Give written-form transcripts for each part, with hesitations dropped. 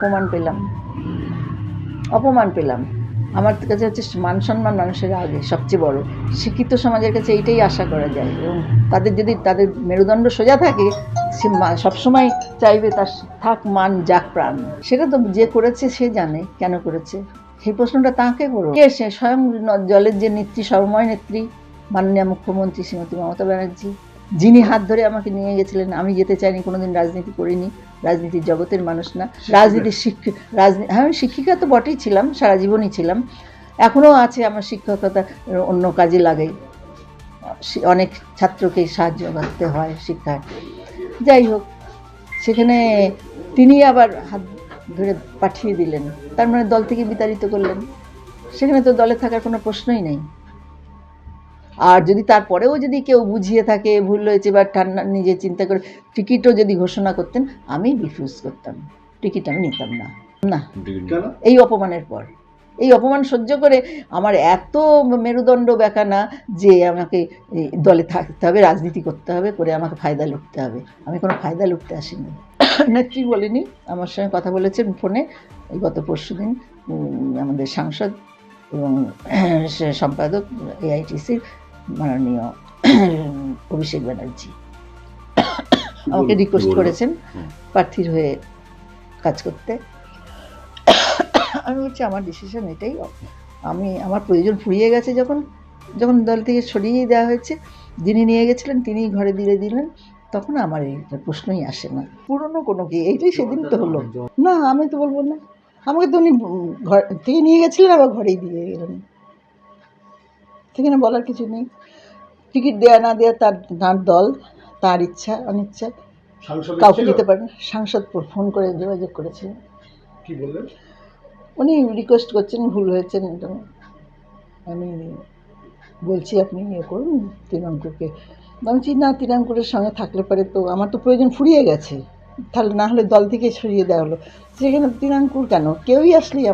অপমান পেলাম, অপমান পেলাম। আমার কাছে হচ্ছে মান সম্মান মানুষের আগে সবচেয়ে বড়। শিক্ষিত সমাজের কাছে এইটাই আশা করা যায়, এবং তাদের যদি তাদের মেরুদণ্ড সোজা থাকে, সে সবসময় চাইবে তার থাক মান যাক প্রাণ। সেটা তো যে করেছে সে জানে কেন করেছে। সেই প্রশ্নটা তাঁকে করো। কে সে? স্বয়ং জলের যে নেত্রী, সর্বময় নেত্রী, মাননীয় মুখ্যমন্ত্রী শ্রীমতী মমতা ব্যানার্জি, যিনি হাত ধরে আমাকে নিয়ে গেছিলেন। আমি যেতে চাইনি, কোনোদিন রাজনীতি করিনি, রাজনীতির জগতের মানুষ না, রাজনীতির হ্যাঁ আমি শিক্ষিকা তো বটেই ছিলাম, সারা জীবনই ছিলাম, এখনও আছে। আমার শিক্ষকতা অন্য কাজে লাগাই, অনেক ছাত্রকে সাহায্য করতে হয় শিক্ষায়। যাই হোক, সেখানে তিনি আবার হাত ধরে পাঠিয়ে দিলেন, তার মানে দল থেকে বিতাড়িত করলেন। সেখানে তো দলে থাকার কোনো প্রশ্নই নেই। আর যদি তারপরেও যদি কেউ বুঝিয়ে থাকে ভুল হয়েছে বা ঠান্ডা নিজে চিন্তা করে টিকিটও যদি ঘোষণা করতেন, আমি রিফিউজ করতাম, টিকিট আমি নিতাম না। না, এই অপমানের পর, এই অপমান সহ্য করে আমার এত মেরুদণ্ড বেঁকা না যে আমাকে দলে থাকতে হবে, রাজনীতি করতে হবে, করে আমাকে ফায়দা লুটতে হবে। আমি কোনো ফায়দা লুটতে আসিনি। নেত্রী বলিনি, আমার সঙ্গে কথা বলেছেন ফোনে এই গত পরশুদিন আমাদের সাংসদ এবং সম্পাদক এআইটিসির মাননীয় অভিষেক ব্যানার্জি আমাকে রিকোয়েস্ট করেছেন প্রার্থীর হয়ে কাজ করতে। আমি বলছি আমার ডিসিশন এটাই, আমার প্রয়োজন ফুরিয়ে গেছে। যখন দল থেকে সরিয়ে দেওয়া হয়েছে, যিনি নিয়ে গেছিলেন তিনি ঘরে দিয়ে দিলেন, তখন আমার এই প্রশ্নই আসে না। পুরনো কোনো কি, এইটাই সেদিন তো হলো না। আমি তো বলবো না, আমাকে তো উনি ঘর থেকে নিয়ে গেছিলেন, আবার ঘরেই দিয়ে গেলেন, সেখানে বলার কিছু নেই। টিকিট দেওয়া না দেওয়া তার দল, তার ইচ্ছা অনিচ্ছা, কাউকে দিতে পারেন। সাংসদ ফোন করে যোগাযোগ করেছিলেন, কি বললেন? উনি রিকোয়েস্ট করছেন, ভুল হয়েছেন, আমি বলছি আপনি ইয়ে করুন তৃণাঙ্কুরকে। আমি বলছি না, তৃণাঙ্কুরের সঙ্গে থাকলে পারে তো আমার তো প্রয়োজন ফুরিয়ে গেছে, তাহলে না হলে দল থেকে সরিয়ে দেওয়া হলো। সেখানে তৃণাঙ্কুর কেন, কেউই আসলেই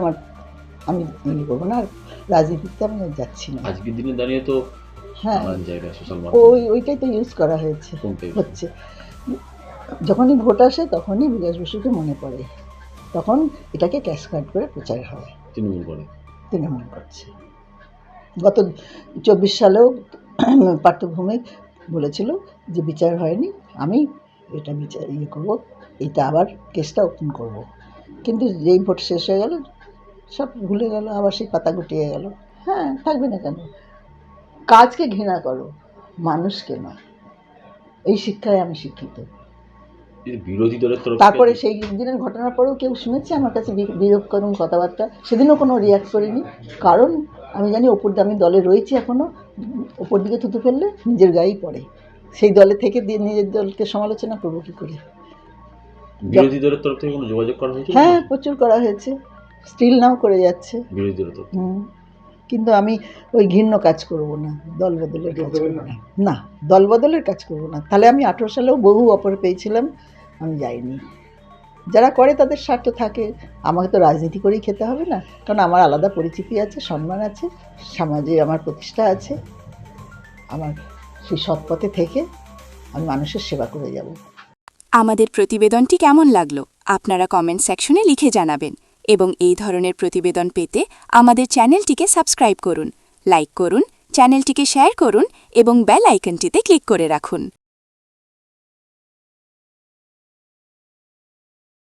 আমি ইয়ে করবো না, আর রাজনীতিতে আমি যাচ্ছি না। আজকের দিনে দাঁড়িয়ে তো হ্যাঁ, সোশ্যাল ওইটাই তো ইউজ করা হচ্ছে। যখনই ভোট আসে তখনই বিকাশ বসুকে মনে পড়ে, তখন এটাকে ক্যাশ কার্ড করে প্রচার হয়, তৃণমূল করছে। গত 24 সালেও পার্থভূমিক বলেছিল যে বিচার হয়নি, আমি এটা বিচার করবো, এটা আবার কেসটা ওপেন করব। কিন্তু যেই ভোট শেষ হয়ে গেল সব ভুলে গেল, আবার সেই পাতা গুটিয়ে গেল। হ্যাঁ, থাকবে না কেন? কাজকে ঘৃণা করো, মানুষকে নয়। এই শিক্ষায় আমি শিক্ষিত। বিরোধী দলের তরফ তারপরে সেই দিনের ঘটনার পরেও কেউ শুনেছে আমার কাছে বিরোধ করুন কথাবার্তা? সেদিনও কোনো রিয়াক্ট করিনি, কারণ আমি জানি আমি দলে রয়েছি এখনও। ওপর দিকে থুতু ফেললে নিজের গায়েই পড়ে। সেই দলে থেকে দিয়ে নিজের দলকে সমালোচনা করবো কী করে? বিরোধী দলের তরফ থেকে কোনো যোগাযোগ করা হয়েছে? হ্যাঁ, প্রচুর করা হয়েছে, স্টিল নাও করে যাচ্ছে বিরোধী দলের তরফ। কিন্তু আমি ওই ঘৃণ্য কাজ করব না, দল বদলের কাজ করবো না, দল বদলের কাজ করবো না। তাহলে আমি 18 সালেও বহু অফার পেয়েছিলাম, আমি যাইনি। যারা করে তাদের স্বার্থ থাকে, আমাকে তো রাজনীতি করেই খেতে হবে না, কারণ আমার আলাদা পরিচিতি আছে, সম্মান আছে, সমাজে আমার প্রতিষ্ঠা আছে। আমার সেই সৎ পথে থেকে আমি মানুষের সেবা করে যাব। আমাদের প্রতিবেদনটি কেমন লাগলো আপনারা কমেন্ট সেকশনে লিখে জানাবেন, এবং এই ধরনের প্রতিবেদন পেতে আমাদের চ্যানেলটিকে সাবস্ক্রাইব করুন, লাইক করুন, চ্যানেলটিকে শেয়ার করুন এবং বেল আইকনটিতে ক্লিক করে রাখুন।